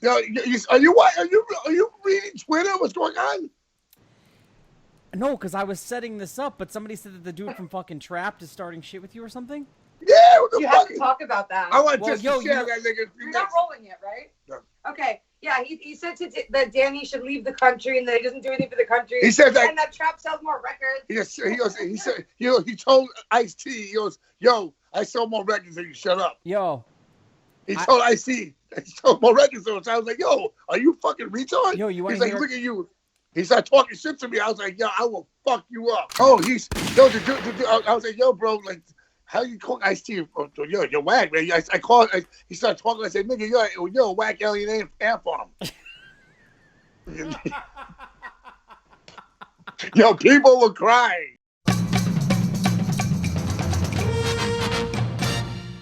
Yo, are you reading Twitter? What's going on? No, because I was setting this up, but somebody said that the dude from fucking Trapt is starting shit with you or something. Yeah, what the You fuck? have to talk about that. I want Well, just yo, to share you- that nigga. You're not rolling yet, right? No. Okay. Yeah, he said that Danny should leave the country and that he doesn't do anything for the country. He said that. And that Trapt sells more records. He told Ice-T, he goes, yo, I sell more records than you. Shut up. Yo, He told Ice-T, he sold more records than us. I was like, yo, are you fucking retard? Yo, you want He's to like, hear? look at you. He started talking shit to me. I was like, yo, I will fuck you up. Oh, the dude, I was like, yo, bro, like, how you call Ice-T? Yo, you're whack, man. I called. He started talking. I said, nigga, you're a whack alien ant farm. Yo, people were crying.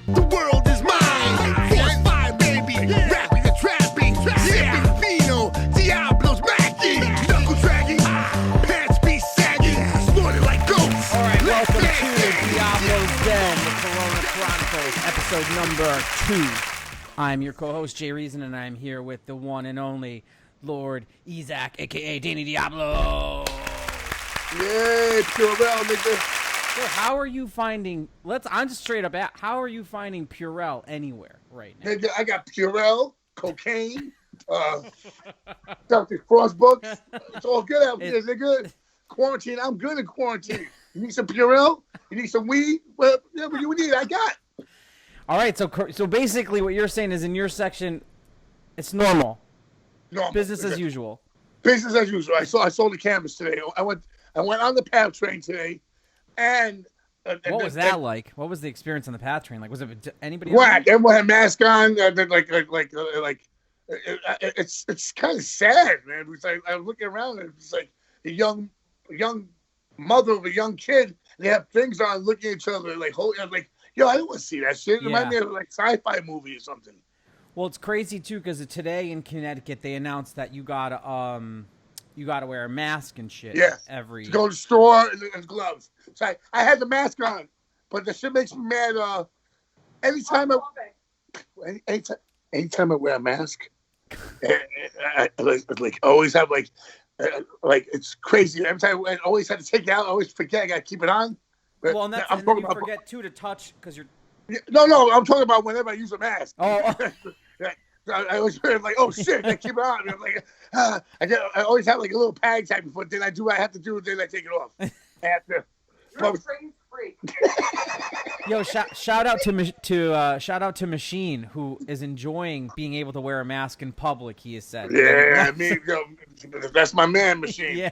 The world is mine. Force fire, baby. Rapping and trapping. Sipping vino. Diablo's Mackie. Knuckle dragging. Pants be sagging. Snorted like goats. All right, welcome to Diablo's Den, the Corona Chronicles, episode number 2. I'm your co-host Jay Reason, and I'm here with the one and only Lord Isaac, aka Danny Diablo. Yeah, Purell, nigga. So how are you finding? I'm just straight up at. How are you finding Purell anywhere right now? Nigga, I got Purell, cocaine, something cross books. It's all good out here, nigga. Quarantine, I'm good in quarantine. You need some Purell? You need some weed? Well, yeah, what you need, I got. All right, so basically what you're saying is in your section, it's normal, No, business as usual. Business as usual. I sold the cameras today. I went on the PAL train today, and What was that like? What was the experience on the PATH train like? Was it anybody? whack? Everyone had masks on. It's kind of sad, man. It's like I was looking around, and it's like a young mother of a young kid. They have things on, looking at each other, like yo, I don't want to see that shit. It reminded me of like sci-fi movie or something. Well, it's crazy too because today in Connecticut they announced that you gotta wear a mask and shit. Yeah. Every To go to the store and gloves. So I had the mask on, but the shit makes me mad. Anytime I wear a mask, I always have like it's crazy. Every time I always have to take it out. I always forget. I gotta keep it on. But Well, and then you forget too to touch because you're. No, I'm talking about whenever I use a mask. Oh. I always feel like, oh shit, I keep it on. I'm like, I always have like a little pad type before. Then I do what I have to do. Then I take it off. After. You're a train freak. Yo, shout out to Machine, who is enjoying being able to wear a mask in public. He has said. Yeah, I mean, that's my man, Machine. Yeah,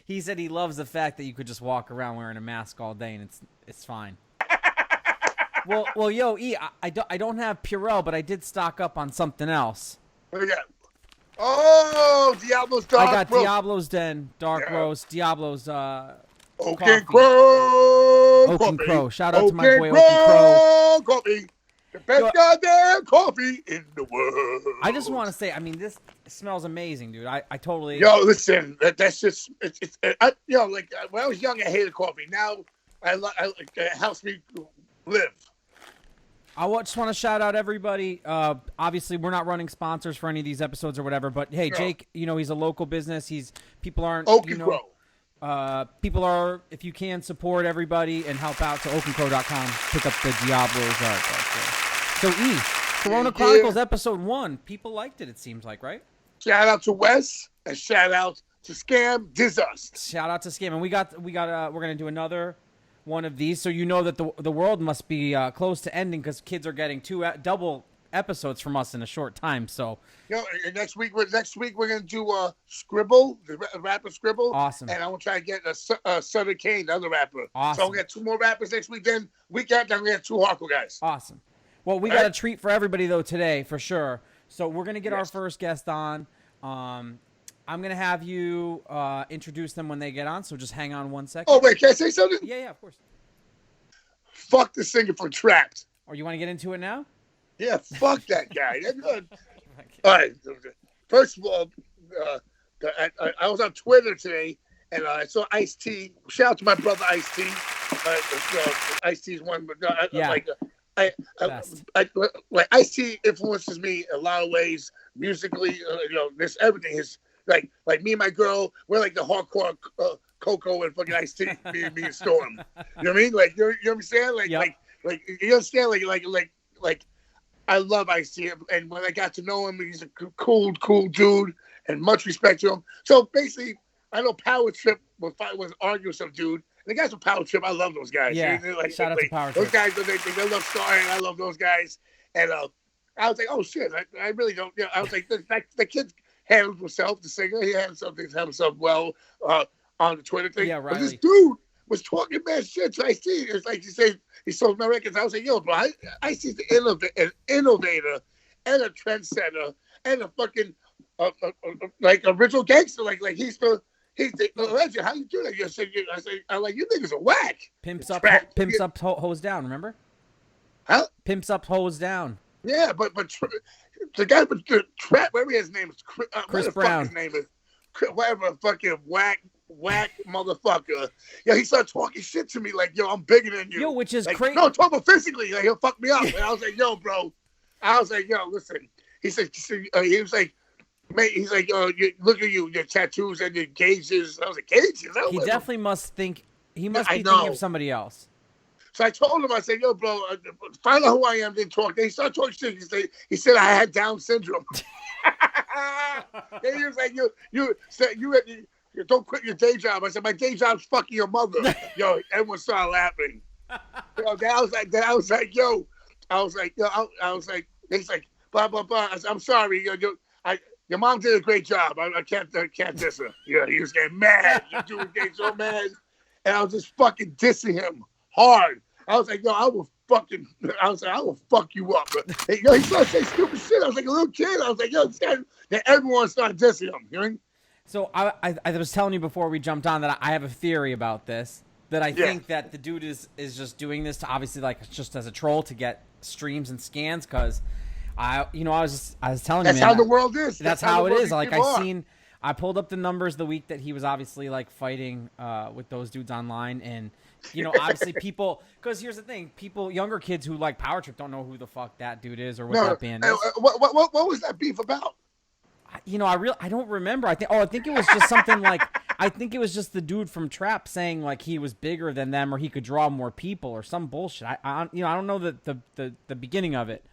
he said he loves the fact that you could just walk around wearing a mask all day and it's fine. Well, yo, E, I don't have Purell, but I did stock up on something else. What do you got? Oh, Diablo's Dark I got Roast. Diablo's Den, Dark Roast, Diablo's Oak coffee. and Crow. Oak and Coffee. Crow. Shout out to my boy Oak and Crow. Coffee. The best goddamn coffee in the world. I just want to say, I mean, this smells amazing, dude. I totally. Yo, listen, that's just like when I was young, I hated coffee. Now, it helps me live. I just want to shout out everybody. Obviously, we're not running sponsors for any of these episodes or whatever, but hey, Jake, he's a local business. People aren't, Oak and Crow. People are, if you can, support everybody and help out to oakandcrow.com. Pick up the Diablo's art. So, E, Corona Chronicles episode 1. People liked it seems like, right? Shout out to Wes and shout out to Scam Dizust. Shout out to Scam. And we're going to do another one of these, so you know that the world must be close to ending because kids are getting double episodes from us in a short time. So, next week we're gonna do Scribble, the rapper Scribble. Awesome. And I'm gonna try to get Sutter Kane, the other rapper. Awesome. So we'll get 2 more rappers next week. Then week after, we have 2 hardcore guys. Awesome. Well, we got a treat for everybody though today for sure. So we're gonna get our first guest on. I'm going to have you introduce them when they get on, so just hang on 1 second. Oh, wait, can I say something? Yeah, of course. Fuck the singer from Trapt. Or you want to get into it now? Yeah, fuck that guy. That's good. All right. First of all, I was on Twitter today, and I saw Ice-T. Shout out to my brother Ice-T. Ice-T's one, but Best. Like Ice-T influences me in a lot of ways musically. This everything is like me and my girl. We're like the hardcore Coco and fucking Ice-T. me and Storm. You know what I mean? Like you understand? Like Yep. like you understand? Like I love Ice-T, and when I got to know him, he's a cool dude, and much respect to him. So basically, I know Power Trip was arguing with some dude. The guys from Power Trip, I love those guys. Yeah, shout out to Power Trip. Those guys, they love starring. I love those guys. And I was like, oh shit, I really don't. I was like, the kid handled himself, the singer. He handled himself well on the Twitter thing. Yeah, right. But this dude was talking mad shit to Ice-T. It's like he said he sold my records. I was like, yo, bro, Ice-T's an innovator and a trendsetter and a fucking like original gangster. Like he's the legend. How you do that? I say, I'm like, you niggas are whack. Pimps up, hose down. Remember? Huh? Pimps up, hose down. Yeah, but the guy with the Trapt, whatever his name is, Chris Brown. His name is, whatever fucking whack motherfucker. Yeah, he started talking shit to me like, yo, I'm bigger than you. Yo, which is like, crazy. No, talk about physically. Like, he'll fuck me up. And I was like, yo, bro. I was like, yo, listen. He was like, mate, he's like, look at you, your tattoos and your gauges. I was like, gauges? He definitely must think, he must be thinking of somebody else. So I told him, I said, yo, bro, find out who I am, then talk. Then he started talking shit. He said I had Down syndrome. Then he was like, you don't quit your day job. I said, my day job's fucking your mother. Yo, everyone started laughing. I was like, he's like, blah, blah, blah. I said, I'm sorry. Your mom did a great job. I can't diss her. Yeah, he was getting mad. You're doing things so mad. And I was just fucking dissing him hard. I was like, yo, I will fuck you up. He started saying stupid shit. I was like a little kid. I was like, yo, then everyone started dissing him. You know? So I was telling you before we jumped on that I have a theory about this. That I think that the dude is just doing this to obviously like just as a troll to get streams and scans because I was telling you, man, that's how the world is. That's how it is. Like I pulled up the numbers the week that he was obviously like fighting with those dudes online, and obviously people. Because here's the thing: younger kids who like Power Trip don't know who the fuck that dude is or what that band is. What was that beef about? I don't remember. I think it was just something like I think it was just the dude from Trapt saying like he was bigger than them or he could draw more people or some bullshit. I don't know the beginning of it.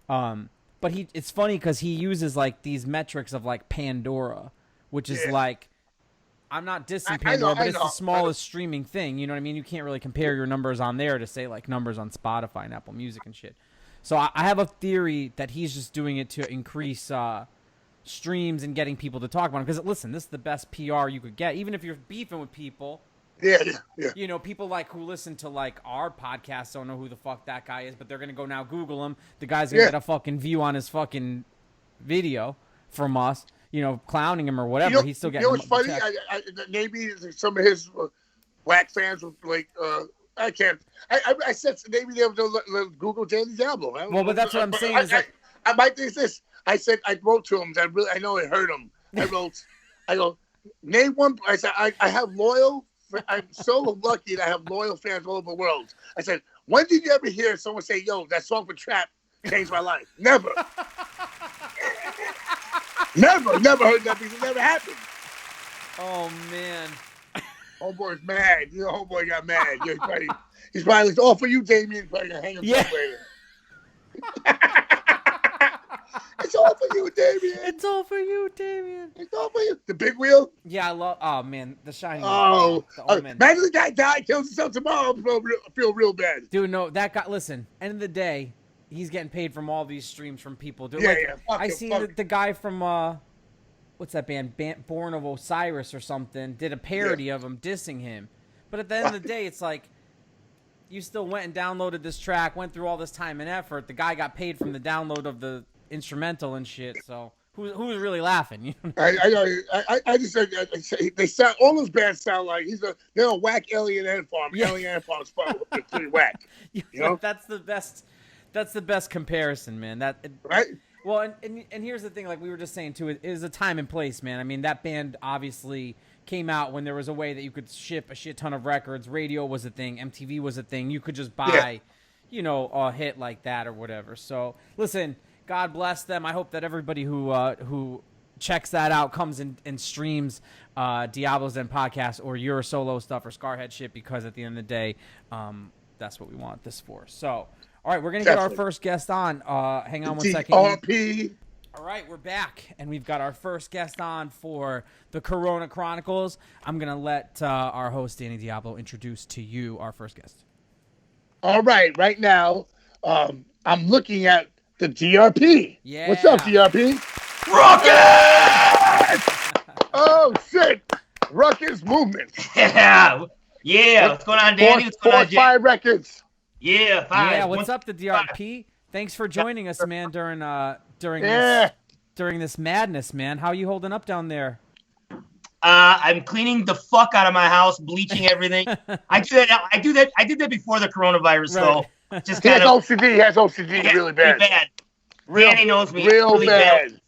But it's funny because he uses like these metrics of like Pandora, which is like, I'm not dissing Pandora, but it's the smallest streaming thing. You know what I mean? You can't really compare your numbers on there to say like numbers on Spotify and Apple Music and shit. So I have a theory that he's just doing it to increase streams and getting people to talk about him. Because listen, this is the best PR you could get, even if you're beefing with people. Yeah. People like who listen to like our podcast don't know who the fuck that guy is, but they're gonna go now Google him. The guy's gonna get a fucking view on his fucking video from us, clowning him or whatever. He's still getting. What's funny? Maybe some of his whack fans were like, I can't. I said maybe they would Google Danny Diablo. Well, but that's what I'm saying. I might think this. I said I wrote to him. I know it hurt him. I go, name one. I said I have loyal. I'm so lucky that I have loyal fans all over the world. I said, when did you ever hear someone say, yo, that song for Trapt changed my life? Never. Never heard that because it never happened. Oh, man. Homeboy's mad. Homeboy got mad. He's probably all for you, Damien. He's probably going to hang himself later. It's all for you, Damien. It's all for you, Damien. It's all for you. The big wheel? Yeah, I love. Oh man, The Shining. Imagine the guy died, kills himself tomorrow. I feel real bad. Dude, no, that guy. Listen, end of the day, he's getting paid from all these streams from people. Dude, I seen the guy from what's that band? Born of Osiris or something. Did a parody of him dissing him. But at the end of the day, it's like you still went and downloaded this track, went through all this time and effort. The guy got paid from the download of the instrumental and shit. So who's really laughing? I just said they sound, all those bands sound like they're a whack Alien Ant Farm. Yeah. Alien Ant Farm's pretty whack. That's the best. That's the best comparison, man. Right. Well, and here's the thing, like we were just saying too, it is a time and place, man. I mean, that band obviously came out when there was a way that you could ship a shit ton of records. Radio was a thing. MTV was a thing. You could just buy. a hit like that or whatever. So listen, God bless them. I hope that everybody who checks that out comes and streams Diablo's Den podcast or your solo stuff or Scarhead shit, because at the end of the day, that's what we want this for. So, all right, we're going to get our first guest on. Hang on one second. DRP. All right, we're back, and we've got our first guest on for the Corona Chronicles. I'm going to let our host, Danny Diablo, introduce to you our first guest. All right now, I'm looking at the DRP. Yeah. What's up, DRP? Ruckus! Oh, shit. Ruckus Movement. Yeah. What's going on, Danny? What's going on, Jay? 5 records. Yeah, 5. Yeah, what's up, the DRP? Thanks for joining us, man, during this madness, man. How are you holding up down there? I'm cleaning the fuck out of my house, bleaching everything. I did that before the coronavirus, Right. though. Just He has kind of OCD. He has OCD really bad. Danny knows me. Real really bad.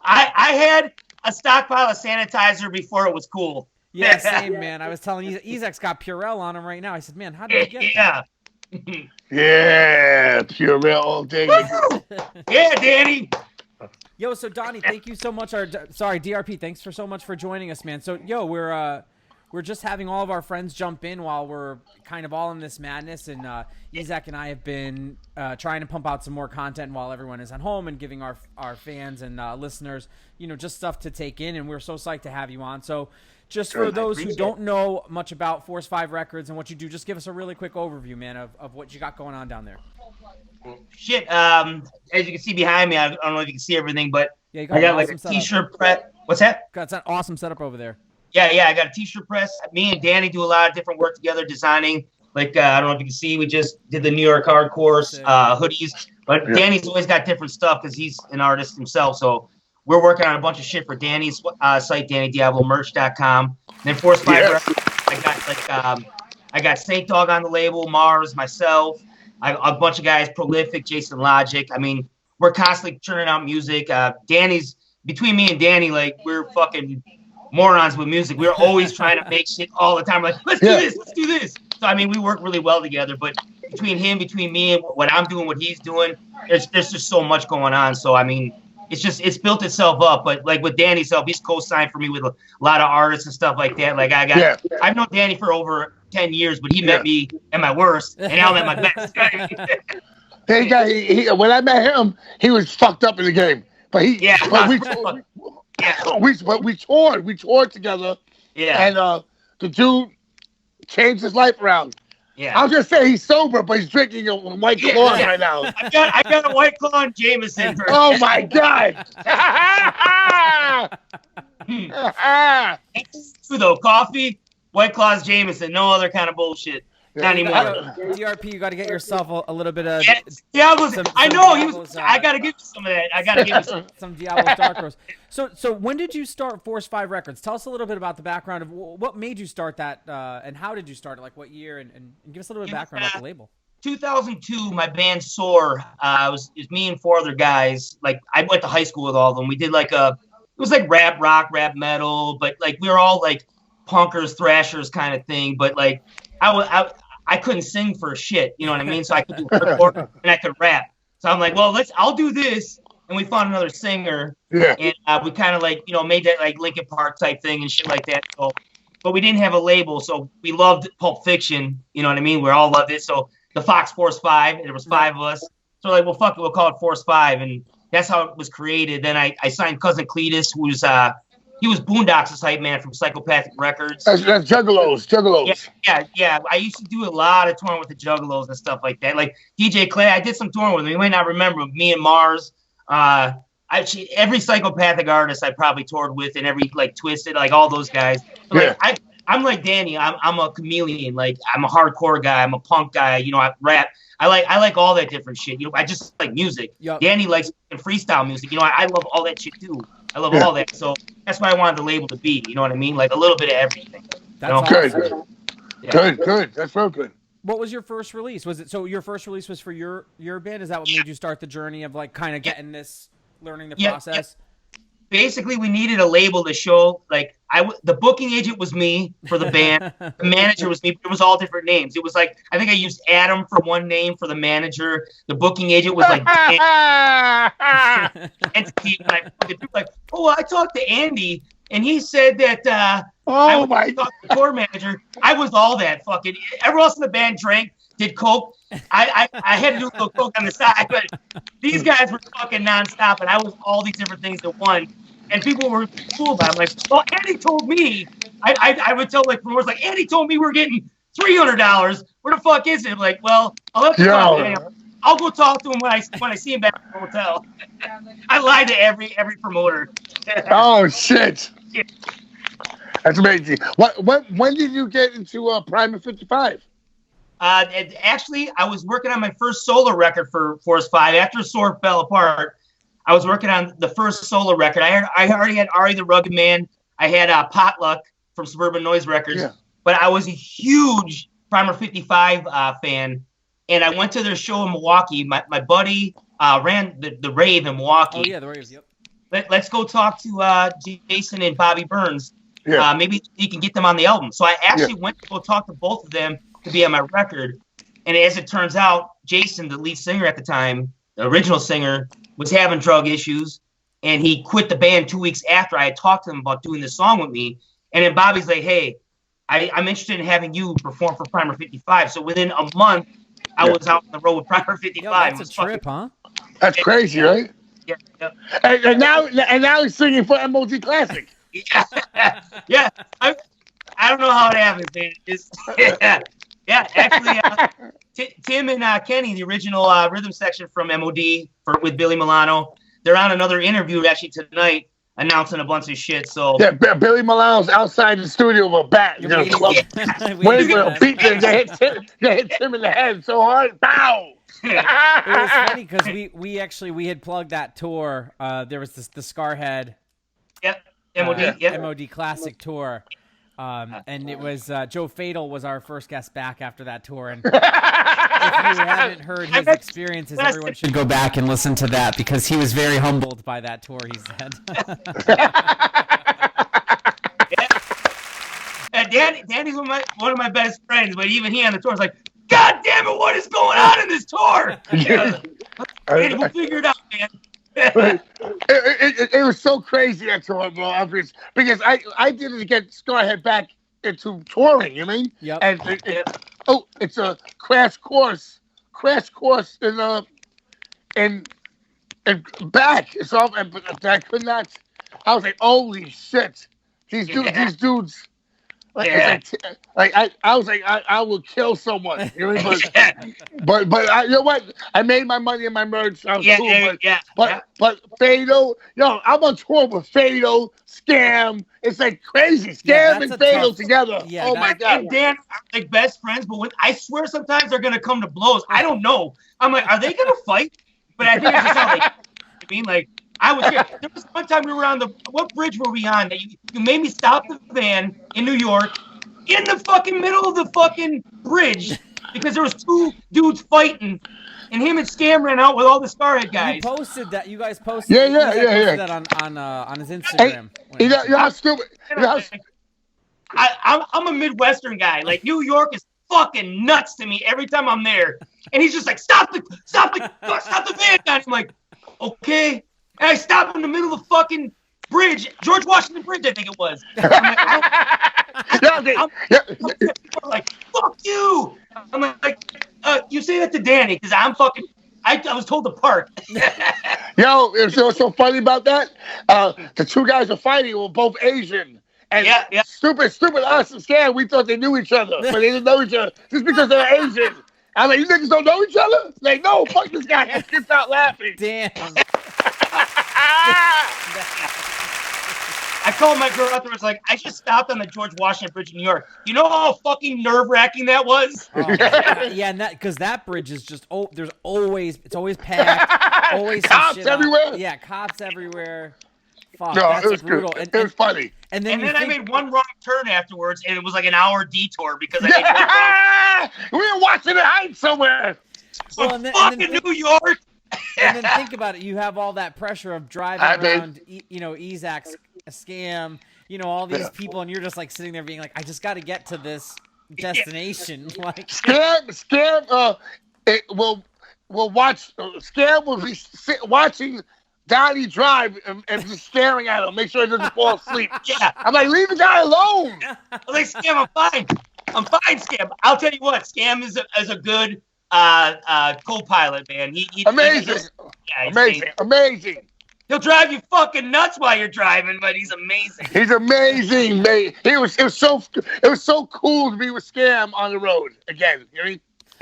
I had a stockpile of sanitizer before it was cool. Yeah, same, man. I was telling you, Ezek's got Purell on him right now. I said, man, how did you get that? Yeah, Purell all day. Yeah, Danny. Yo, so Donnie, thank you so much. DRP, thanks so much for joining us, man. So, yo, we're just having all of our friends jump in while we're kind of all in this madness, and Ezek and I have been trying to pump out some more content while everyone is at home and giving our fans and listeners, just stuff to take in, and we're so psyched to have you on. So, just for those who don't know much about Force 5 Records and what you do, just give us a really quick overview, man, of what you got going on down there. Shit. As you can see behind me, I don't know if you can see everything, but Yeah, you I got an like awesome a setup. t-shirt press. What's that? Got an awesome setup over there. Yeah, I got a t-shirt press. Me and Danny do a lot of different work together, designing. Like, I don't know if you can see, we just did the New York Hardcore hoodies. But Danny's always got different stuff because he's an artist himself. So we're working on a bunch of shit for Danny's site, DannyDiabloMerch.com. And then Force 5 Records, I got Saint Dog on the label, Mars, myself. A bunch of guys, Prolific, Jason Logic. I mean, we're constantly churning out music. Between me and Danny, like, we're fucking morons with music. We're always trying to make shit all the time. Like, let's do this. So, I mean, we work really well together. But between me, and what I'm doing, what he's doing, there's just so much going on. So, I mean, it's built itself up. But, like, with Danny's help, he's co-signed for me with a lot of artists and stuff like that. Like, I've known Danny for over 10 years, but he met me at my worst, and now I'm at my best. When I met him, he was fucked up in the game. But we toured together. Yeah. And the dude changed his life around. Yeah. I'll just say he's sober, but he's drinking a White Claw right now. I got a White Claw and Jameson. Oh my God. That's true though. Coffee, White Claws, Jameson, no other kind of bullshit. Not anymore. DRP, you got to get yourself a little bit of. Diablo's. I know he was. Diablo's, I got to give you some of that. I got to give you some Diablo Dark Rose. So when did you start Force 5 Records? Tell us a little bit about the background of what made you start that, and how did you start it? Like what year? And give us a little bit of background about the label. 2002, my band Soar. It was me and 4 other guys. Like I went to high school with all of them. We did it was like rap rock, rap metal, but like we were all like punkers, thrashers kind of thing. But like I couldn't sing for shit, you know what I mean? So I could do hardcore and I could rap. So I'm like, well, I'll do this. And we found another singer. Yeah. And we kind of like, made that like Linkin Park type thing and shit like that. So, but we didn't have a label. So we loved Pulp Fiction. You know what I mean? We all loved it. So the Fox Force 5, there was 5 of us. So like, well, fuck it, we'll call it Force 5. And that's how it was created. Then I signed Cousin Cletus, who's he was Boondocks' hype man from Psychopathic Records. That's Juggalos. Yeah. I used to do a lot of touring with the Juggalos and stuff like that. Like DJ Clay, I did some touring with him. You might not remember me and Mars. Every Psychopathic artist I probably toured with, and every like Twisted, like all those guys. But, like, I'm like Danny. I'm a chameleon. Like I'm a hardcore guy. I'm a punk guy. I rap. I like all that different shit. I just like music. Yep. Danny likes freestyle music. I love all that shit too. I love all that. So that's why I wanted the label to be. You know what I mean? Like a little bit of everything. That's awesome. Yeah. Good. That's real good. What was your first release? Was it so your first release was for your band? Is that what made you start the journey of like kind of getting this, learning the process? basically we needed a label to show, like, the booking agent was me for the band, the manager was me, but it was all different names. It was like, I think I used Adam for one name for the manager. The booking agent was like, and people like, oh, I talked to Andy, and he said that I was the tour manager. I was all that fucking. Everyone else in the band drank, did coke. I had to do a little coke on the side, but these guys were fucking nonstop, and I was all these different things at once. And people were cool about it. I'm like, well, Andy told me. I would tell like promoters like, Andy told me we're getting $300. Where the fuck is it? I'm like, well, I'll go talk to him when I see him back at the hotel. I lied to every promoter. Oh shit. Yeah. That's amazing. When did you get into Primer 55? Actually, I was working on my first solo record for Force 5. After Sword fell apart, I was working on the first solo record. I already had Ari the Rugged Man. I had Potluck from Suburban Noise Records. Yeah. But I was a huge Primer 55 fan. And I went to their show in Milwaukee. My buddy ran the rave in Milwaukee. Oh, yeah, the raves, yep. Let's go talk to Jason and Bobby Burns. Yeah. Maybe he can get them on the album. So I actually went to go talk to both of them to be on my record. And as it turns out, Jason, the lead singer at the time, the original singer, was having drug issues. And he quit the band 2 weeks after I had talked to him about doing this song with me. And then Bobby's like, hey, I'm interested in having you perform for Primer 55. So within a month, I was out on the road with Primer 55. Yo, that's a trip, huh? That's crazy, right? Yeah. And now he's singing for MOD Classic. Yeah. I don't know how it happens, man. Actually, Tim and Kenny, the original rhythm section from MOD with Billy Milano, they're on another interview actually tonight, announcing a bunch of shit. So yeah, Billy Milano's outside the studio with a bat. Waiting for a beat. They hit Tim in the head so hard. Bow. It was funny because we had plugged that tour. There was the Scarhead. Yep. MOD Classic tour. And it was Joe Fatal was our first guest back after that tour. And if you haven't heard his experiences, everyone should go back and listen to that because he was very humbled by that tour, he said. Danny's one of my best friends, but even he on the tour is like, God damn it, what is going on in this tour? Danny, we'll figure it out, man. It was so crazy that tour, bro. Because I did it to get Scarhead back into touring. You mean? Yep. And it's a crash course in back. So I could not. I was like, holy shit! These dudes. I was like, I will kill someone. You know, but you know what? I made my money in my merch. I was cool. But Fado, I'm on tour with Fado, Scam. It's like crazy. Scam and Fado together. Yeah, oh my God. And Dan are like best friends, but I swear sometimes they're gonna come to blows. I don't know. I'm like, are they gonna fight? But I think it's just how they. I mean, like. I was here. There was one time we were on what bridge were we on? That you made me stop the van in New York in the fucking middle of the fucking bridge because there was two dudes fighting and him and Scam ran out with all the Scarhead guys. You posted that. You guys posted. Yeah. That on his Instagram. You're stupid. I'm a Midwestern guy. Like New York is fucking nuts to me every time I'm there, and he's just like, stop the van, guys. I'm like, okay. And I stopped in the middle of the fucking bridge, George Washington Bridge, I think it was. I'm like, fuck you. I'm like, you say that to Danny because I'm fucking. I was told to park. Yo, it was so funny about that. The two guys were fighting were both Asian. And stupid us and Scam, we thought they knew each other, but they didn't know each other just because they're Asian. I'm like, you niggas don't know each other? Like, no, fuck this guy. I skipped out laughing. Damn. I called my girl afterwards, like, I just stopped on the George Washington Bridge in New York. You know how fucking nerve-wracking that was? Yeah, and because that bridge is just, it's always packed, always cops everywhere. Yeah, cops everywhere. Fuck, no, that's it was brutal. Good. It was funny. And then I made one wrong turn afterwards, and it was like an hour detour because I made one wrong. We were watching it hide somewhere. New York. And then think about it. You have all that pressure of driving around, Izak's a scam, all these people, and you're just like sitting there being like, I just got to get to this destination. Like Scam. We'll watch. Scam will be watching Donnie drive and just staring at him, make sure he doesn't fall asleep. Yeah. I'm like, leave the guy alone. I'm like, Scam, I'm fine, Scam. I'll tell you what, Scam is a good co-pilot, man. Amazing. Amazing. He'll drive you fucking nuts while you're driving, but he's amazing. He's amazing, mate. It was so cool to be with Scam on the road again. You know what I mean?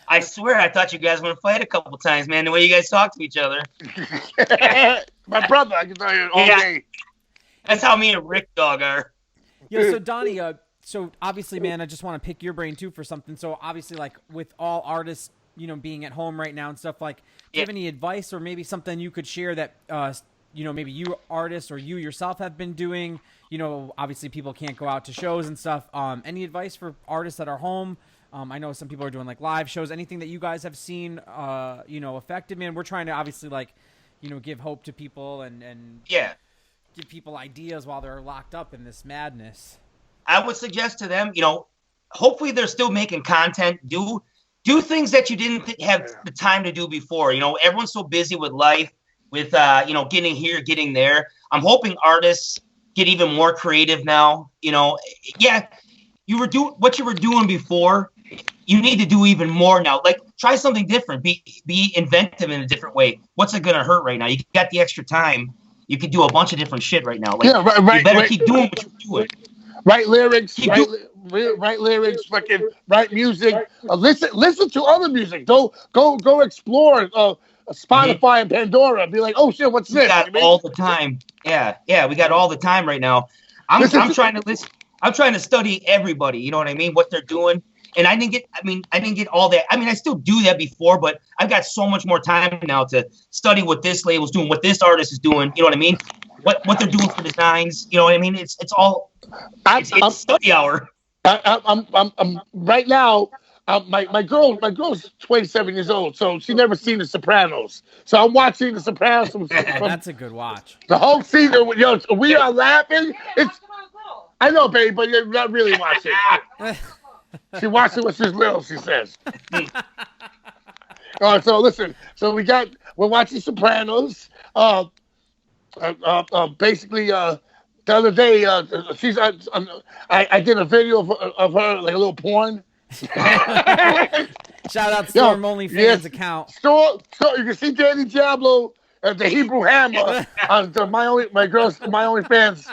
I swear, I thought you guys were gonna fight a couple times, man. The way you guys talk to each other. My brother, I can tell you all day. That's how me and Rick Dog are. Yeah. So Donnie, so obviously, man, I just want to pick your brain too for something. So obviously, like with all artists, being at home right now and stuff, like, do you have any advice or maybe something you could share that, maybe you artists or you yourself have been doing? Obviously people can't go out to shows and stuff. Any advice for artists that are home? I know some people are doing like live shows. Anything that you guys have seen, effective, man? We're trying to obviously give hope to people and give people ideas while they're locked up in this madness. I would suggest to them, hopefully they're still making content. Do things that you didn't have the time to do before. Everyone's so busy with life, with getting here, getting there. I'm hoping artists get even more creative now. You were doing what you were doing before. You need to do even more now. Like, try something different. Be inventive in a different way. What's it gonna hurt right now? You got the extra time. You could do a bunch of different shit right now. Like, you better keep doing what you're doing. Write lyrics. Write lyrics. Fucking write music. Listen to other music. Go explore Spotify and Pandora. Be like, oh shit, what's this? We got all the time. Yeah, we got all the time right now. I'm trying to listen. I'm trying to study everybody. You know what I mean? What they're doing. And I didn't get all that. I still do that before, but I've got so much more time now to study what this label's doing, what this artist is doing. You know what I mean? What they're doing for designs. You know what I mean? It's all. It's study hour. I'm right now. My girl's 27 years old, so she never seen The Sopranos. So I'm watching The Sopranos. That's a good watch. The whole season. We are laughing. I know, baby, but you're not really watching. She watches when she's little, she says. All right, so listen. So we're watching Sopranos. Basically, the other day, I did a video of her, like a little porn. Shout out Storm OnlyFans account. So you can see Danny Diablo at the Hebrew Hammer on my OnlyFans.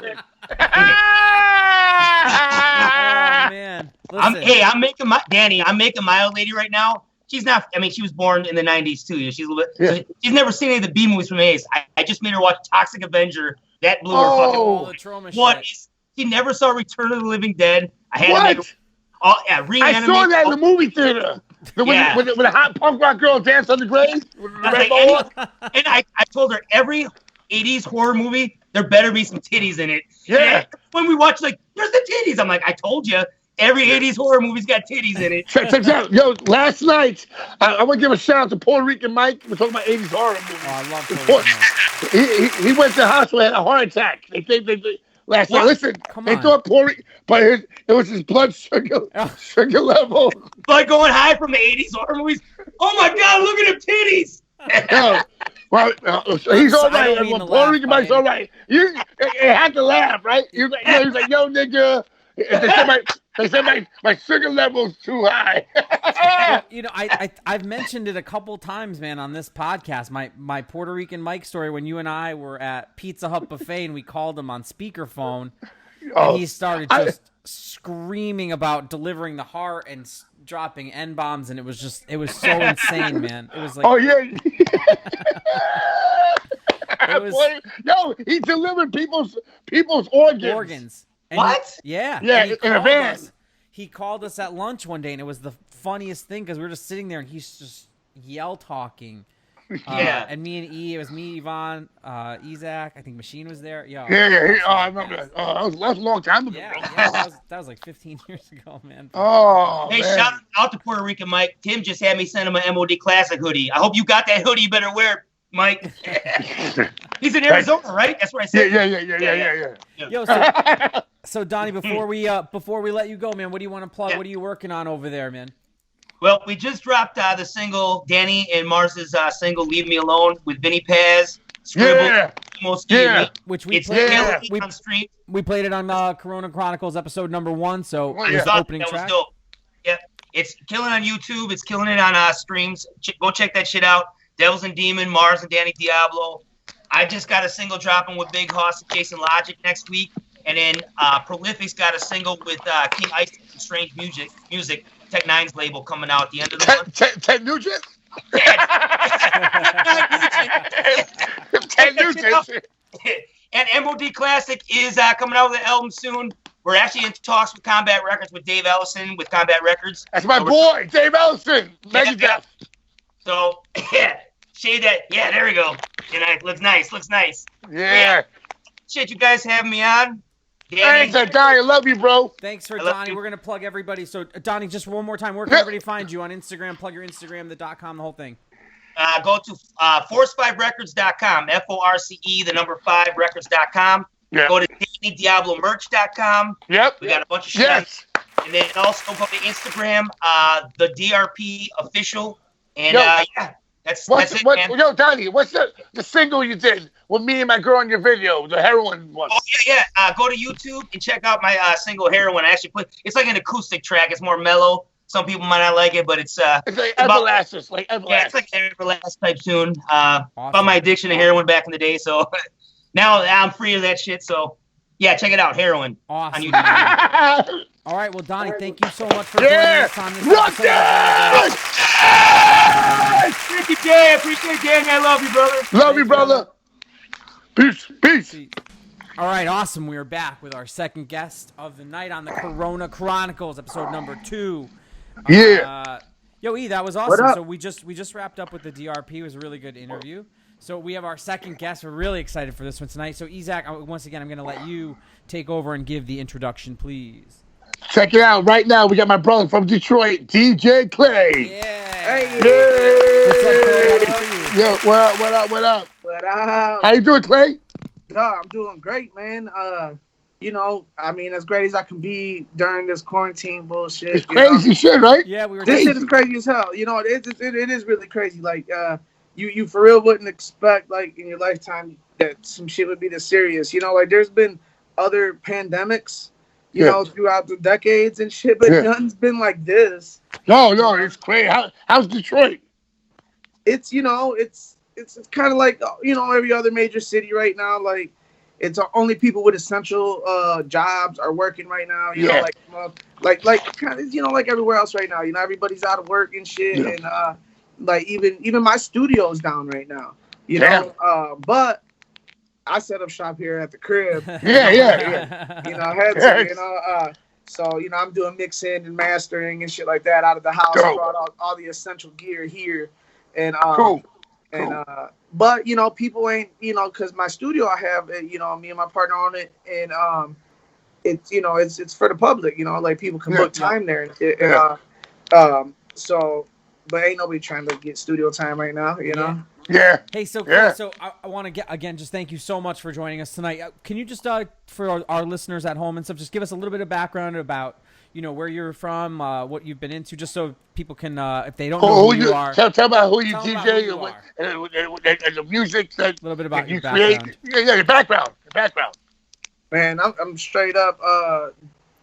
Oh man! I'm making my old lady right now. She's not. She was born in the '90s too. She's a little bit. She's never seen any of the B movies from the '80s. I just made her watch Toxic Avenger. That blew her fucking. All the trauma what? Shit. She never saw Return of the Living Dead. I had to make her. I saw that in the movie theater. With a hot punk rock girl dance on the grave. And I told her every '80s horror movie, there better be some titties in it. Yeah. And when we watch, like, there's the titties. I'm like, I told you, every '80s horror movie's got titties in it. Check out. Yo, last night, I want to give a shout out to Puerto Rican Mike. We're talking about '80s horror movies. Oh, I love Puerto Rican Mike. He went to the hospital and had a heart attack. They last night. Listen, they thought Puerto Rican, but it was his blood sugar level. Blood going high from the '80s horror movies. Oh my God, look at them titties. Yo, well, he's all right. Puerto Rican Mike's all right. You had to laugh, right? He was like, yo, nigga. They said my sugar level's too high. I've mentioned it a couple times, man, on this podcast. My Puerto Rican Mike story when you and I were at Pizza Hut buffet and we called him on speakerphone, and he started just screaming about delivering the heart and dropping N-bombs, and it was so insane, man. It was like, oh yeah. He delivered people's organs. And what? Yeah, in a van. He called us at lunch one day, and it was the funniest thing because we were just sitting there, and he's just yell talking. Yeah. And me and it was me, Yvonne, Izak. I think Machine was there. Yeah. I remember that. That was a long time ago. Yeah, that was like 15 years ago, man. Oh, hey, man. Shout out to Puerto Rican Mike. Tim just had me send him an MOD Classic hoodie. I hope you got that hoodie. You better wear it. Mike. He's in Arizona, right? That's where I said. Yeah. Yo, so Donnie, before we let you go, man, what do you want to plug? Yeah. What are you working on over there, man? Well, we just dropped the single, Danny and Mars's single, "Leave Me Alone" with Vinny Paz, Scribble, Which we it's played. on stream. We played it on Corona Chronicles episode number 1, so it was yeah. the opening That track. was dope. Yep, it's killing on YouTube. It's killing it on streams. Go check that shit out. Devils and Demon, Mars and Danny Diablo. I just got a single dropping with Big Hoss and Jason Logic next week, and then Prolific's got a single with King Ice and Strange Music. Tech Nine's label coming out at the end of the month. Ted Nugent? Ted Nugent. And MOD Classic is coming out with an album soon. We're actually in talks with Combat Records with Dave Ellison with Combat Records. That's my boy, Dave Ellison. Yeah. So, shade that. Yeah, there we go. Looks nice. Yeah. Shit, you guys having me on. Thanks, Donnie. I love you, bro. Thanks for Donnie. We're gonna plug everybody. So Donnie, just one more time, where can everybody find you on Instagram? Plug your Instagram, the .com, the whole thing. Go to force5records.com, FORCE5records.com. Yeah. Go to DannyDiablomerch.com. Yep. We got a bunch of shit. Yes. And then also go to Instagram, the DRP official. And that's it, man. Yo, Donnie, what's the single you did with me and my girl in your video, the heroin one? Oh yeah. Go to YouTube and check out my single "Heroin." I actually it's like an acoustic track. It's more mellow. Some people might not like it, but it's like Everlast. Yeah, it's like an Everlast type tune. About my addiction to heroin back in the day. So now I'm free of that shit. So yeah, check it out, "Heroin" on Awesome. YouTube. All right, well, Donnie, thank you so much for joining us on this Rock episode. that! Thank you, Jay. I appreciate it, Danny. I love you, brother. Love you, brother. Peace. All right, awesome. We are back with our second guest of the night on the Corona Chronicles, episode number 2. Yeah. Yo, E, that was awesome. So we just wrapped up with the DRP. It was a really good interview. So we have our second guest. We're really excited for this one tonight. So, Isaac, once again, I'm going to let you take over and give the introduction, please. Check it out. Right now, we got my brother from Detroit, DJ Clay. Yeah. Hey. What's up, Clay? How are you? Yo, what up? What up? How you doing, Clay? I'm doing great, man. As great as I can be during this quarantine bullshit. It's crazy shit, right? Yeah, we were. This shit is crazy as hell. You know, it is really crazy. Like, you for real wouldn't expect, like, in your lifetime that some shit would be this serious. You know, like, there's been other pandemics, you know, throughout the decades and shit, but none's been like this. No, it's crazy. How's Detroit? It's kind of like, every other major city right now. Like, it's only people with essential jobs are working right now. You know, like kind of, like everywhere else right now. You know, everybody's out of work and shit, and like even my studio's down right now. You know, but I set up shop here at the crib. Yeah. You know, I had to. So I'm doing mixing and mastering and shit like that out of the house. I brought all the essential gear here, and cool. But people ain't, because my studio I have, me and my partner on it, and it's for the public, like people can book time there, but ain't nobody trying to get studio time right now, you know. Yeah. Hey, so I want to just thank you so much for joining us tonight. Can you just for our listeners at home and stuff, just give us a little bit of background about where you're from, what you've been into, just so people can, if they don't know who you are. Tell about who you DJ and the music that a little bit about you your create. background. Your background. Man, I'm straight up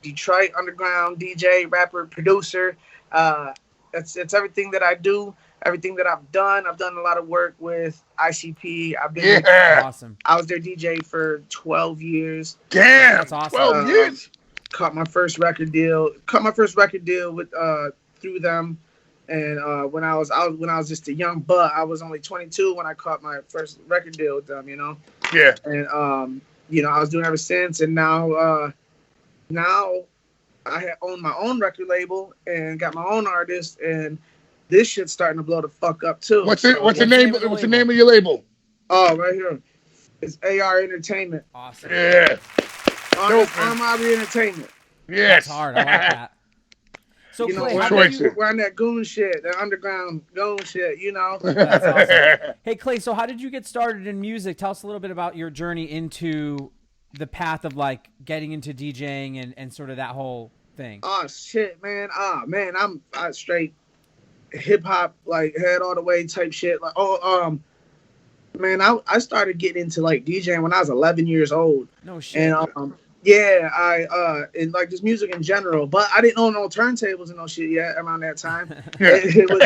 Detroit underground DJ, rapper, producer. It's everything that I do, everything that I've done. I've done a lot of work with ICP. I've been awesome. I was their DJ for 12 years. Damn, that's awesome. 12 years. Cut my first record deal with through them, and when I was just a young butt, I was only 22 when I caught my first record deal with them, Yeah. And I was doing it ever since, and now I own my own record label and got my own artist, and this shit's starting to blow the fuck up too. What's the name of your label? Oh, right here. It's AR Entertainment. Awesome. Yeah. Armory Entertainment. Yes. That's hard. I like that. So you know, Clay, we're on that goon shit, that underground goon shit, you know. That's awesome. Hey Clay, so how did you get started in music? Tell us a little bit about your journey into the path of like getting into DJing and sort of that whole thing. Oh shit, man. I'm straight hip hop, like head all the way type shit. Like, man, I started getting into like DJing when I was 11 years old. No shit. And I and like just music in general, but I didn't own no turntables and no shit yet around that time. It was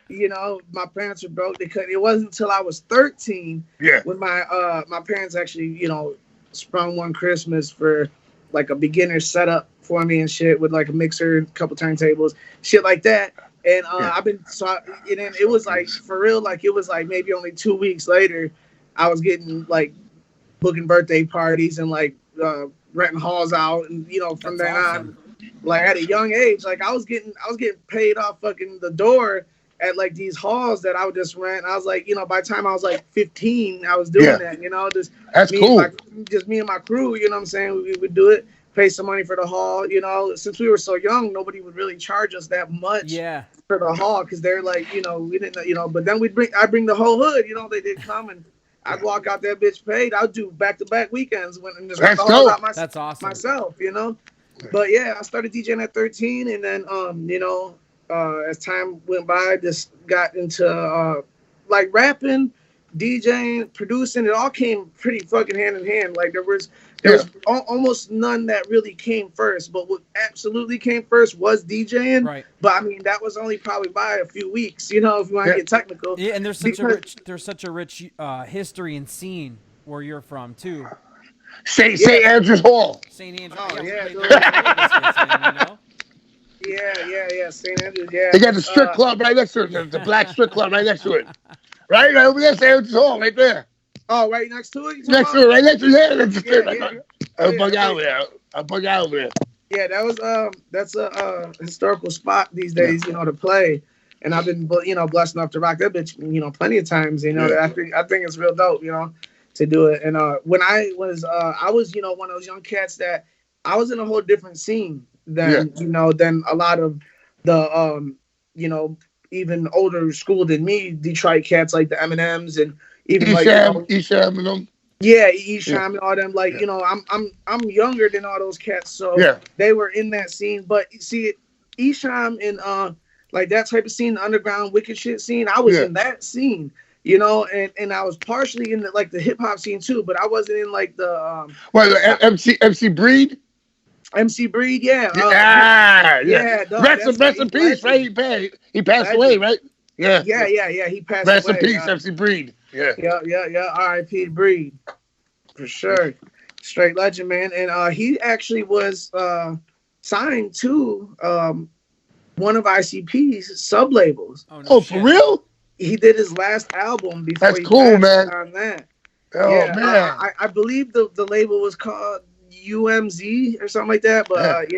you know, my parents were broke. It wasn't until I was 13 when my parents actually, you know, sprung one Christmas for like a beginner setup for me and shit with like a mixer, a couple turntables, shit like that. And it was like for real, like it was like maybe only 2 weeks later, I was getting like booking birthday parties and like renting halls out, and you know from then on, like at a young age, like I was getting paid off fucking the door at like these halls that I would just rent. I was like, you know, by the time I was like 15, I was doing that, you know, that's cool. Just me and my crew, you know what I'm saying? We would do it, pay some money for the hall, you know. Since we were so young, nobody would really charge us that much for the hall because they're like, you know, we didn't, you know. But then I bring the whole hood, you know, they did come and I'd walk out that bitch paid. I'd do back-to-back weekends and just rent the halls out That's awesome. myself, you know. But yeah, I started DJing at 13, and then you know, as time went by, I just got into like rapping, DJing, producing. It all came pretty fucking hand in hand. Like there was almost none that really came first, but what absolutely came first was DJing. Right. But I mean, that was only probably by a few weeks, you know, if you want to get technical. Yeah, and there's such a rich history and scene where you're from too. St. Andrews Hall. St. Andrews. Oh, yeah. Yeah. St. Andrews. Yeah. They got the strip club right next to it. The black strip club right next to it. Right over there, St. Andrews Hall, right there. Oh, right next to it? Next to it, right next to it. I'll bug out over there. Yeah, that's a historical spot these days, you know, to play. And I've been, you know, blessed enough to rock that bitch, you know, plenty of times. You know, I think it's real dope, you know, to do it. And when I was, you know, one of those young cats that I was in a whole different scene than you know, than a lot of the you know, even older school than me, Detroit cats like the Eminems and even Esham and them. Yeah, Esham and all them. Like, you know, I'm younger than all those cats, so they were in that scene. But you see, Esham and like that type of scene, the underground wicked shit scene, I was in that scene, you know, and I was partially in the hip hop scene too, but I wasn't in like the MC Breed. MC Breed, Rest in peace, right? He passed away, right? Yeah. He passed away. Rest in peace, MC Breed. Yeah. R.I.P. Breed, for sure. Straight legend, man. And he actually was signed to one of ICP's sub labels. Oh, for real? He did his last album before. That's cool, man. On that. Oh man. I believe the label was called UMZ or something like that, but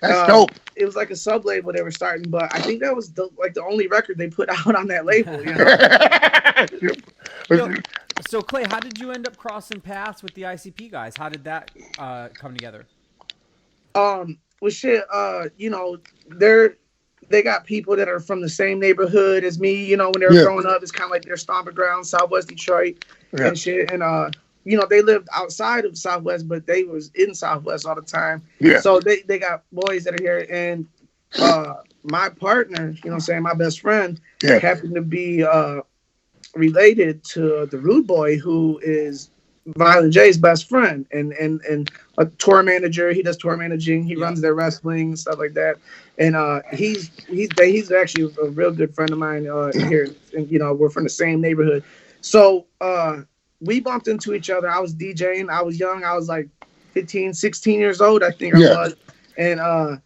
that's dope. It was like a sub label they were starting, but I think that was the only record they put out on that label. You know? So Clay, how did you end up crossing paths with the ICP guys? How did that come together? Well, shit, you know, they got people that are from the same neighborhood as me. You know, when they were growing up, it's kind of like their stomping ground, Southwest Detroit and shit, and you know, they lived outside of Southwest, but they was in Southwest all the time. Yeah. So they got boys that are here. And my partner, you know what I'm saying, my best friend, happened to be related to the Rude Boy, who is Violent J's best friend and a tour manager. He does tour managing. He runs their wrestling and stuff like that. And he's actually a real good friend of mine here. And, you know, we're from the same neighborhood. So we bumped into each other. I was DJing. I was young. I was like 15, 16 years old, I think I was. And I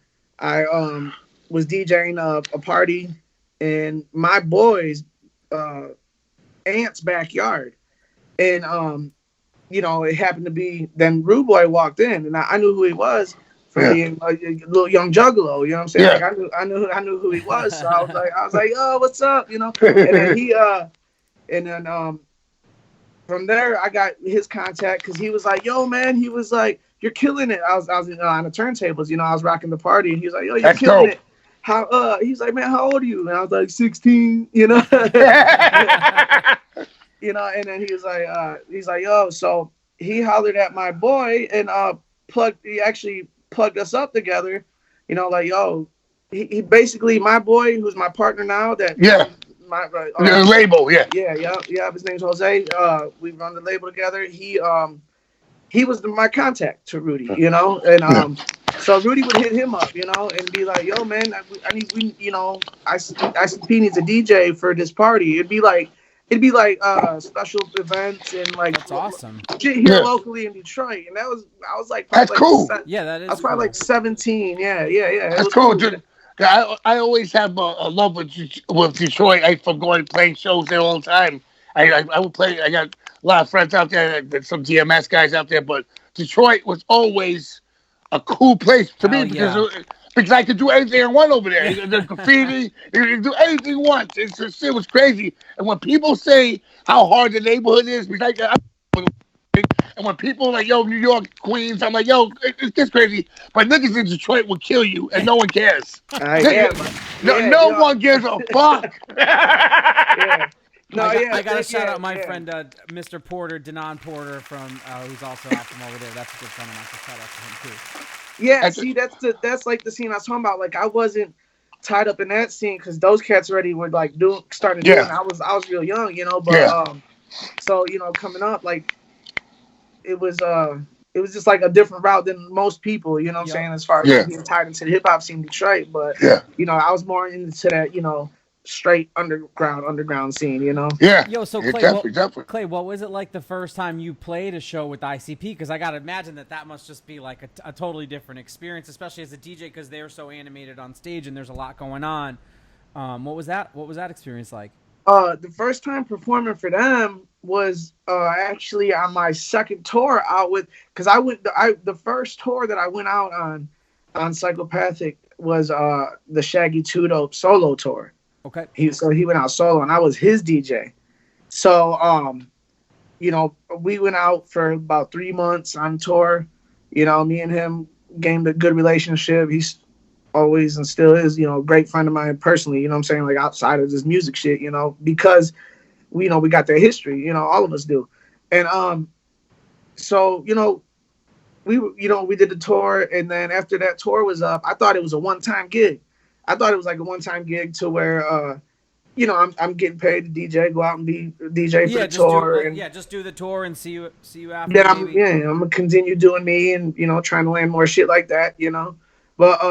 was DJing a party in my boy's aunt's backyard. And, you know, it happened to be, then Rude Boy walked in, and I knew who he was from being a little young juggalo, you know what I'm saying? Yeah. Like I knew who he was. So I was like, oh, what's up? You know? And then from there, I got his contact because he was like, "Yo, man," he was like, "You're killing it." I was on the turntables, I was rocking the party, and he was like, "Yo, you're killing it." How? He's like, "Man, how old are you?" And I was like, 16. And then he was like, "Yo," so he hollered at my boy and he actually plugged us up together. Like, yo, he basically, my boy, who's my partner now, that the label, yeah, his name's Jose. We run the label together. He was my contact to Rudy, and so Rudy would hit him up, and be like, "Yo, man, I need, ICP needs a DJ for this party." It'd be like special events and like that's awesome. Shit here locally in Detroit, and I was like, that's cool. Yeah, that is. I was probably like 17. Yeah. That's cool, dude. Yeah, I always have a love with Detroit. From going playing shows there all the time. I would play. I got a lot of friends out there, some DMS guys out there, but Detroit was always a cool place to me because I could do anything I want over there. There's graffiti, you can do anything you want. It was crazy. And when people say how hard the neighborhood is, and when people are like, "Yo, New York, Queens," I'm like, "Yo, it gets crazy." But niggas in Detroit will kill you, and no one cares. No one gives a fuck. I got to shout out my friend, Mr. Porter, Denon Porter, from who's also out from over there. That's a good friend of mine. So shout out to him too. Yeah, see, that's like the scene I was talking about. Like, I wasn't tied up in that scene because those cats already were like starting to do it. And I was real young, But so coming up, like, it was just like a different route than most people. You know what I'm saying? As far as being tied into the hip hop scene in Detroit, but I was more into that straight underground scene. Yeah. Yo, so Clay, definitely. Clay, what was it like the first time you played a show with ICP? Because I gotta imagine that must just be like a totally different experience, especially as a DJ, because they're so animated on stage and there's a lot going on. What was that experience like? The first time performing for them was actually on my second tour out with, because the first tour that I went out on Psychopathic was the Shaggy 2 Dope solo tour. Okay. He went out solo and I was his DJ. So we went out for about 3 months on tour. Me and him gained a good relationship. He's always and still is, a great friend of mine personally, what I'm saying, like outside of this music shit, because we got that history, all of us do. And so we did the tour, and then after that tour was up, I thought it was a one-time gig. I thought it was like a one-time gig to where I'm getting paid to DJ, go out and be a DJ for the tour. Just do the tour and see you after. Then I'm gonna continue doing me and trying to land more shit like that, But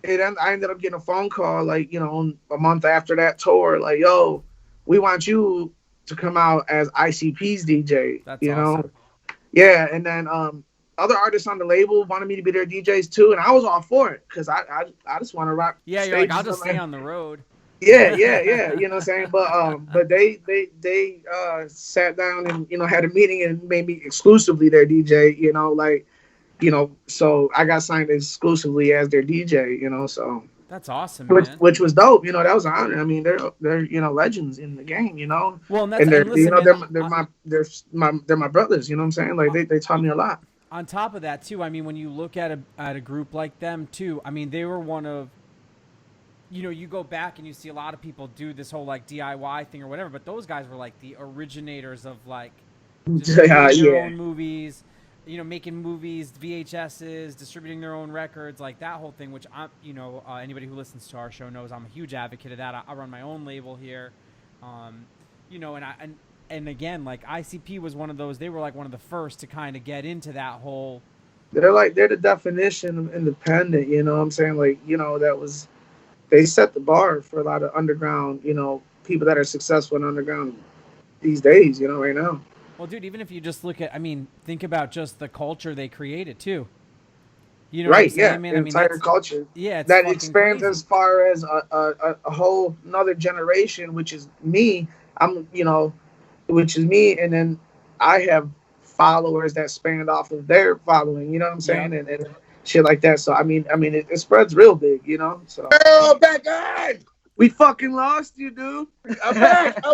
I ended up getting a phone call like a month after that tour, like, "Yo, we want you to come out as ICP's DJ." That's awesome. Yeah, and then other artists on the label wanted me to be their DJs too, and I was all for it because I just want to rock. Yeah, you're like, I'll just stay on the road. Yeah. You know what I'm saying? But they sat down and had a meeting and made me exclusively their DJ. So I got signed exclusively as their DJ. So that's awesome, man. Which was dope. That was an honor. I mean, they're legends in the game. Well, and they're my brothers. You know what I'm saying? Like they taught me a lot. On top of that, too, I mean, when you look at a group like them, too, I mean, they were one of, you go back and you see a lot of people do this whole, like, DIY thing or whatever, but those guys were, like, the originators of, like, their own movies, making movies, VHSs, distributing their own records, like that whole thing, which anybody who listens to our show knows I'm a huge advocate of that. I run my own label here, And again, like ICP was one of those. They were like one of the first to kind of get into that whole. They're the definition of independent. You know what I'm saying? Like they set the bar for a lot of underground. People that are successful in underground these days. Right now. Well, dude, even if you just look at, think about just the culture they created too. Right? Yeah, entire culture. Yeah, that expands crazy. As far as a whole another generation, which is me. Which is me, and then I have followers that span off of their following, you know what I'm saying, and shit like that. So I mean, it spreads real big, So oh, back on! We fucking lost you, dude. I'm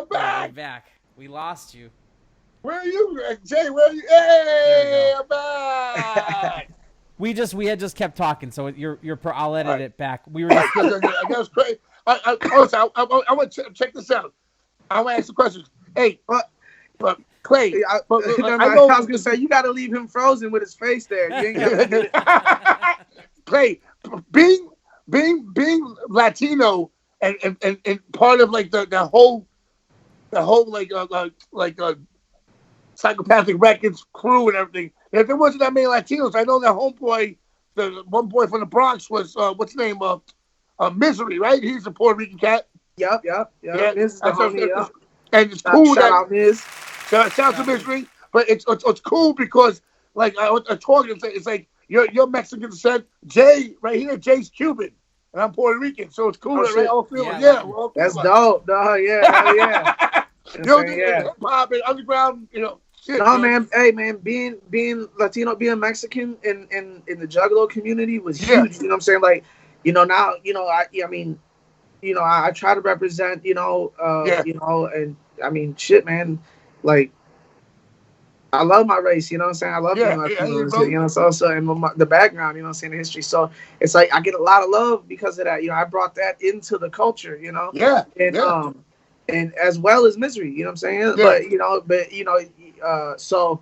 back. Back. We lost you. Where are you, Jay? Where are you? Hey, I'm back. We had just kept talking, so I'll edit it back. We were just, I guess crazy. I want to check this out. I want to ask the questions. Hey, but Clay, I know, was gonna say you gotta leave him frozen with his face there. You ain't gotta Clay, being Latino and part of like the whole Psychopathic Records crew and everything. If there wasn't that many Latinos, I know that homeboy, the one boy from the Bronx was what's his name? Misery, right? He's a Puerto Rican cat. Yep. Yeah, This is the homie, yep. And it's cool. Shout out, Miz. Shout out to Misery, but it's cool because like I talking, it's like you're Mexican descent. Jay right here, Jay's Cuban, and I'm Puerto Rican, so it's cool. Right? All feel that's dope, dog. Yeah. Hip hop and underground, shit. No, man. Hey, man. Being Latino, being Mexican in the Juggalo community was huge. You know what I'm saying? Like, now, I try to represent, and I mean, shit, man. Like, I love my race. You know what I'm saying? I love being Latino. So and the background, you know what I'm saying, the history. So it's like I get a lot of love because of that. I brought that into the culture. And as well as Misery, you know what I'm saying? Yeah. So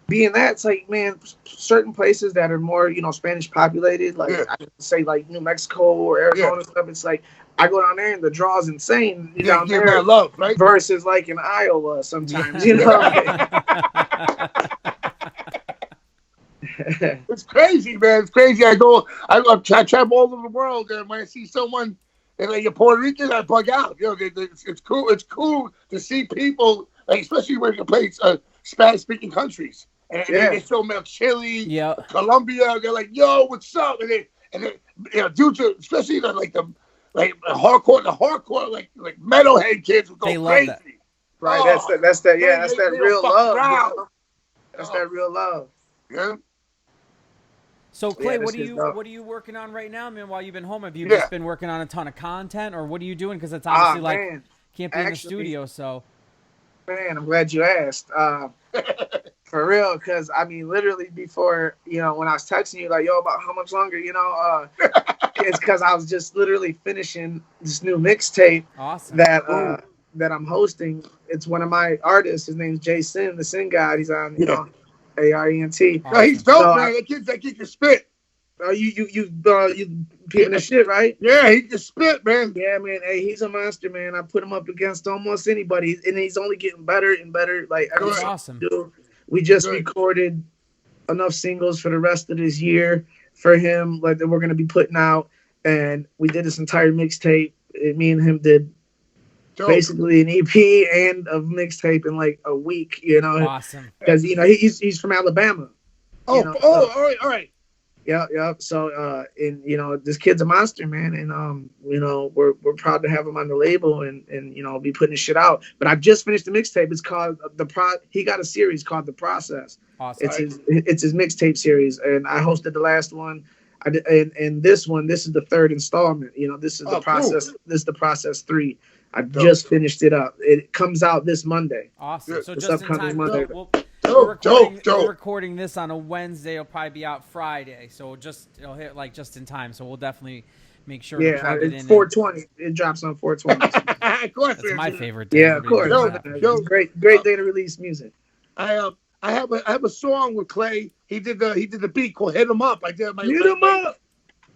being that, it's like, man, certain places that are more, Spanish populated, like I would say like New Mexico or Arizona stuff, it's like I go down there and the draw's insane down there, love, right? Versus like in Iowa sometimes, It's crazy, man. It's crazy. I travel all over the world, and when I see someone and like you're Puerto Rican, I bug out. It's cool. It's cool to see people, like, especially when you play Spanish-speaking countries, and they show me Chile, Colombia. They're like, "Yo, what's up?" And they due to especially the hardcore, like metalhead kids who go crazy. That. Right. That's that real love. That's that real love. Yeah. So Clay, what are you working on right now, man? While you've been home, have you just been working on a ton of content, or what are you doing? Because it's obviously can't be in the studio. So, man, I'm glad you asked. For real, because I mean, literally before when I was texting you like, yo, about how much longer, it's because I was just literally finishing this new mixtape. Awesome. That I'm hosting. It's one of my artists. His name's Jason, the Sin God. He's on ARENT. Awesome. No, he's dope, man. That kid can spit. You peeping the shit, right? Yeah, he can spit, man. Yeah, man. Hey, he's a monster, man. I put him up against almost anybody, and he's only getting better and better. Like, that's awesome. We just recorded enough singles for the rest of this year for him, like that we're gonna be putting out, and we did this entire mixtape. Me and him did. Dope. Basically an EP and a mixtape in like a week, Awesome. Because he's from Alabama. All right. Yeah. So and this kid's a monster, man, and we're proud to have him on the label and be putting his shit out. But I just finished the mixtape. It's called he got a series called The Process. Awesome. It's his mixtape series, and I hosted the last one. I did, and this is the third installment. This is the process. Cool. This is the process 3. I just finished it up. It comes out this Monday. Awesome. So just in time. Monday. We're recording this on a Wednesday. It'll probably be out Friday. So it'll hit like just in time. So we'll definitely make sure to plug it in. 420. It drops on 420. Of course. That's my favorite day. Yeah, of course. Great day to release music. I have a song with Clay. He did the beat called "Hit 'Em Up." I did my Hit 'Em Up.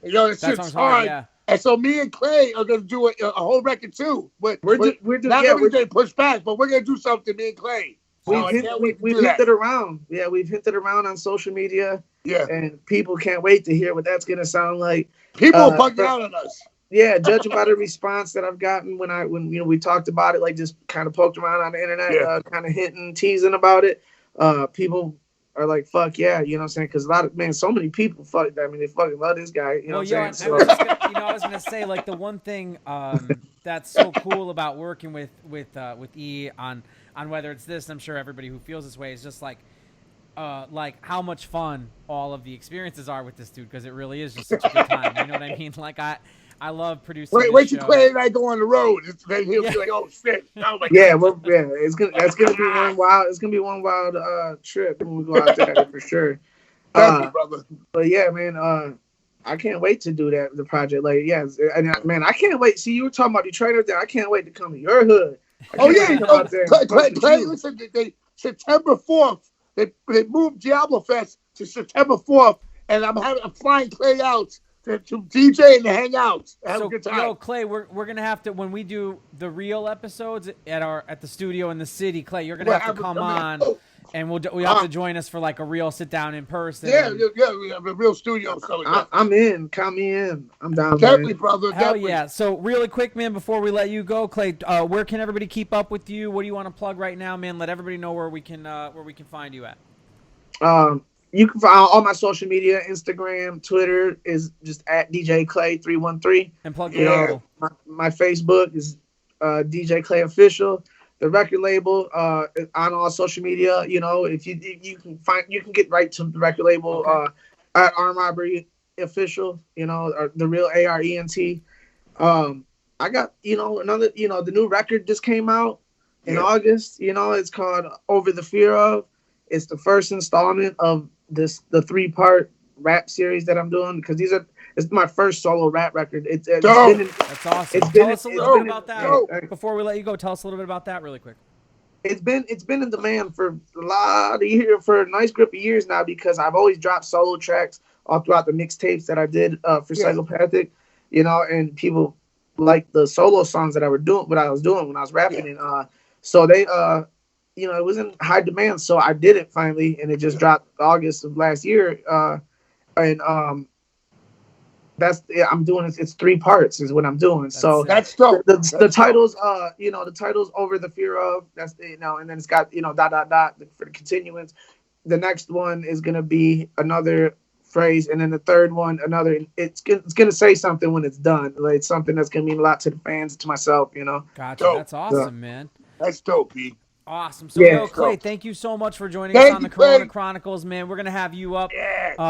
That shit's hard. Yeah. And so me and Clay are gonna do a whole record too. But we're not gonna push back, but we're gonna do something. Me and Clay. We've hinted around. Yeah, we've hinted around on social media. Yeah. And people can't wait to hear what that's gonna sound like. People are bugging out on us. Yeah, judging by the response that I've gotten when we talked about it, like just kind of poked around on the internet, kind of hinting, teasing about it. People are like, fuck yeah, you know what I'm saying? Because so many people they fucking love this guy, you know what I'm saying? I was gonna say, like, the one thing that's so cool about working with E on whether it's this, I'm sure everybody who feels this way is just like how much fun all of the experiences are with this dude, because it really is just such a good time. You know what I mean? Like I love producing. Wait this till show. Clay and I go on the road. Then he'll be like, "Oh shit!" Oh my Yeah, God. that's gonna be one wild. It's gonna be one wild trip when we go out there for sure. Definitely, brother. But yeah, man, I can't wait to do that. The project, like, yes, and man, I can't wait. See, you were talking about Detroit and everything. I can't wait to come to your hood. Oh yeah, to come out there and fuck with Clay. you. Listen, they September 4th. They moved Diablo Fest to September 4th, and I'm flying Clay out to DJ and to hang out. Have a good time. Yo, Clay, we're gonna have to, when we do the real episodes at the studio in the city, Clay, you're gonna have to come on, and we have to join us for like a real sit down in person. Yeah, we have a real studio. So I'm in. Count me in. I'm down. definitely, Man. brother. Hell Definitely. yeah. So really quick, man, before we let you go, Clay, where can everybody keep up with you? What do you want to plug right now, man? Let everybody know where we can find you at. You can find all my social media, Instagram, Twitter is just at DJ Clay 313. And plug your label. My Facebook is DJ Clay Official. The record label on all social media. You know, if you can get right to the record label at Arm Robbery Official. You know, or the real ARENT. I got another. The new record just came out in August. You know, it's called Over the Fear Of. It's the first installment of the 3-part rap series that I'm doing, because it's my first solo rap record. It's That's awesome. Tell us a little bit about that. Before we let you go, tell us a little bit about that really quick. It's been in demand for a lot of years, for a nice group of years now, because I've always dropped solo tracks all throughout the mixtapes that I did for Psychopathic, and people like the solo songs that I was doing when I was rapping, and so they it was in high demand, so I did it finally, and it just dropped August of last year, and I'm doing it. It's 3 parts is what I'm doing. So that's dope. The titles, the titles Over the Fear Of. That's and then it's got dot for the continuance. The next one is gonna be another phrase, and then the third one another. It's gonna say something when it's done. Like, it's something that's gonna mean a lot to the fans, to myself. Gotcha. Dope. That's awesome, man. That's dope, B. Awesome. So, Clay, thank you so much for joining us on the Corona Chronicles, man. We're going to have you up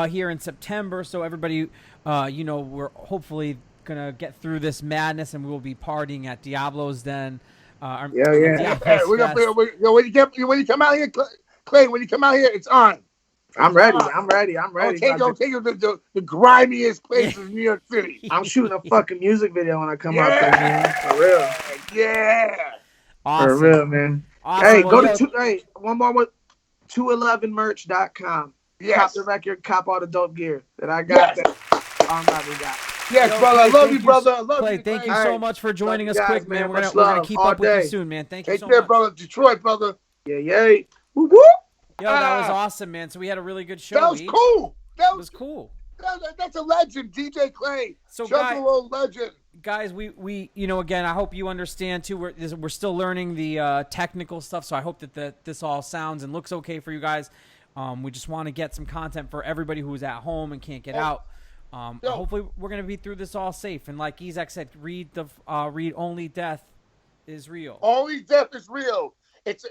here in September, so everybody, we're hopefully going to get through this madness, and we will be partying at Diablo's Den. When you come out here, Clay, when you come out here, it's on. I'm ready. Take you to the grimiest places in New York City. I'm shooting a fucking music video when I come out there, man. For real. Yeah. Awesome. For real, man. Awesome. Hey, go to one more with 211merch.com. Yes. Cop the record, cop all the dope gear that I got. Yes. That got. Yes, brother. I love you, brother. I love Clay, you. thank you so much for joining us, guys, quick, man. man. We're gonna keep up with you soon, man. Thank you so much. Take care, brother. Detroit, brother. Yeah. Woo woo. Yo, that was awesome, man. So we had a really good show. That was cool. That was cool. That's a legend, DJ Clay. So, legend. Guys, we again, I hope you understand too. We're still learning the technical stuff, so I hope that this all sounds and looks okay for you guys. We just want to get some content for everybody who's at home and can't get out. Hopefully, we're gonna be through this all safe. And like Isaac said, read Only Death is Real. Only Death is Real. It's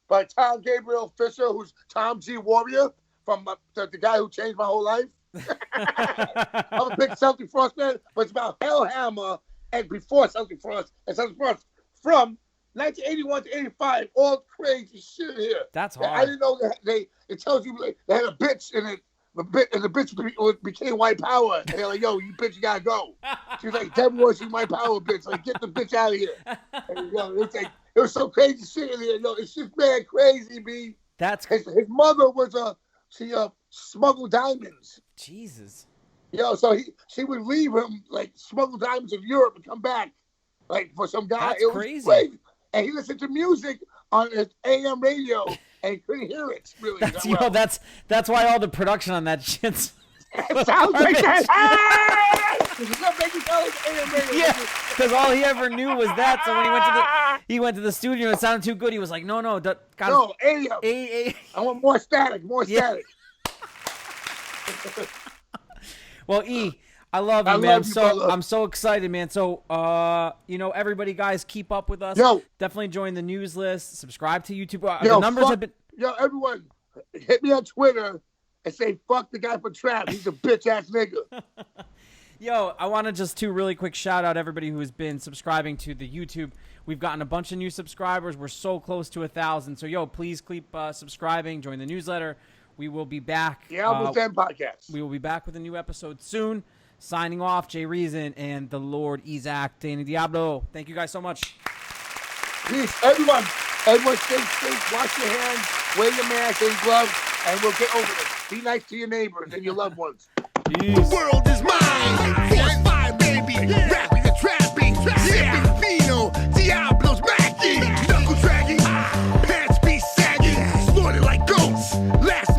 by Tom Gabriel Fisher, who's Tom G. Warrior, from the guy who changed my whole life. I'm a big Celtic Frost fan, but it's about Hellhammer and before Celtic Frost, and Celtic Frost from 1981 to 85. All crazy shit here. That's hard. I didn't know that it tells you they had a bitch in it. And the bitch became white power. And they're like, yo, you bitch, you gotta go. She was like, Deborah, she's white power, bitch. Like, get the bitch out of here. And, it's like, it was so crazy shit in here. It's just mad crazy, B. His mother was she smuggled diamonds. Jesus. So she would leave him, like, smuggle diamonds in Europe and come back, like, for some guy. That's crazy. And he listened to music on his AM radio, and he couldn't hear it, really. That's why all the production on that shit's... It sounds like that. Yeah, because all he ever knew was that. So when he went to the studio and it sounded too good, he was like, no, AM. I want more static, static. Well, I love you, man. I'm so excited, man. So, everybody, guys, keep up with us. Definitely join the news list. Subscribe to YouTube. The numbers have been. Everyone, hit me on Twitter and say fuck the guy for Trapt. He's a bitch ass nigga. Yo, I want to just really quick shout out everybody who has been subscribing to the YouTube. We've gotten a bunch of new subscribers. We're so close to 1,000. So, yo, please keep subscribing. Join the newsletter. We will be back. Diablo Den podcast. We will be back with a new episode soon. Signing off, Jay Reason and the Lord Isaac, Danny Diablo. Thank you guys so much. Peace. Everyone stay safe. Wash your hands. Wear your mask and gloves. And we'll get over this. Be nice to your neighbors and your loved ones. Peace. The world is mine. 4-5, baby. Rapping and trapping. Sipping vino. Diablo's Mackie. Knuckle dragging. Pants be sagging. Snorted like goats. Last